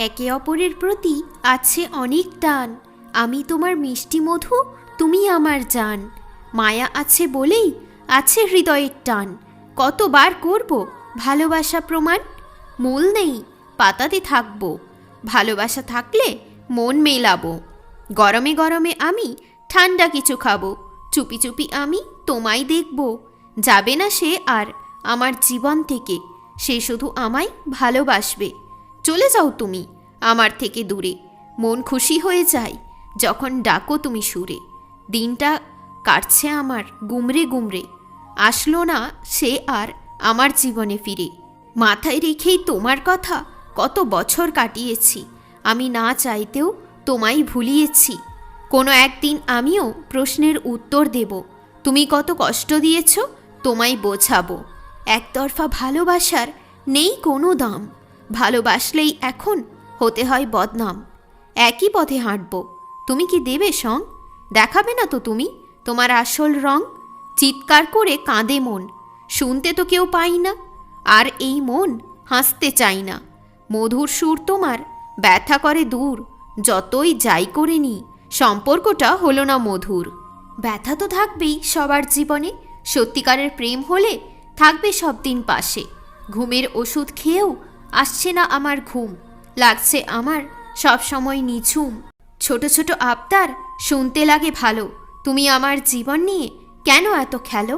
একে অপরের প্রতি আছে অনেক টান। আমি তোমার মিষ্টি মধু, তুমি আমার জান। মায়া আছে বলেই আছে হৃদয়ের টান। কতবার করব ভালোবাসা প্রমাণ? মূল নেই পাতাতে থাকবো, ভালোবাসা থাকলে মন মেলাবো। গরমে গরমে আমি ঠান্ডা কিছু খাবো, চুপি চুপি আমি তোমায় দেখব। যাবে না সে আর আমার জীবন থেকে, সে শুধু আমায় ভালোবাসবে। চলে যাও তুমি আমার থেকে দূরে, মন খুশি হয়ে যায় যখন ডাকো তুমি সুরে। দিনটা কাটছে আমার গুমরে গুমরে, আসলো না সে আর আমার জীবনে ফিরে। মাথায় রেখেই তোমার কথা কত বছর কাটিয়েছি, আমি না চাইতেও তোমায় ভুলিয়েছি। কোনো একদিন আমিও প্রশ্নের উত্তর দেব, তুমি কত কষ্ট দিয়েছ তোমায় বোঝাবো। একতরফা ভালোবাসার নেই কোনো দাম, ভালোবাসলেই এখন হতে হয় বদনাম। একই পথে হাঁটব, তুমি কি দেবে সঙ্গ? দেখাবে না তো তুমি তোমার আসল রং? চিৎকার করে কাঁদে মন, শুনতে তো কেউ পাই না। আর এই মন হাসতে চাই না। মধুর সুর তোমার ব্যথা করে দূর, যতই যাই করে নি সম্পর্কটা হলো না মধুর। ব্যথা তো থাকবেই সবার জীবনে, সত্যিকারের প্রেম হলে থাকবে সব দিন পাশে। ঘুমের ওষুধ খেয়েও আসছে না আমার ঘুম, লাগছে আমার সব সময় নিঝুম। ছোট ছোট আবদার শুনতে লাগে ভালো, তুমি আমার জীবন নিয়ে কেন এত খেলো?